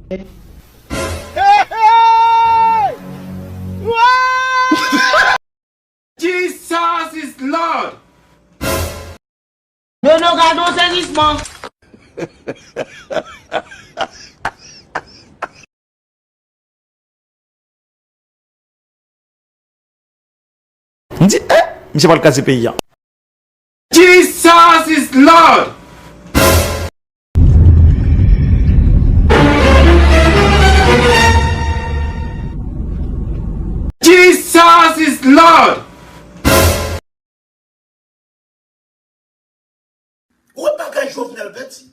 Hey, hey! Jesus is Lord. Non, non, gardons saisissement. On dit, monsieur pas le casser pays. Jesus is Lord. Jesus is Lord. Où est-ce que Jovenel Petit?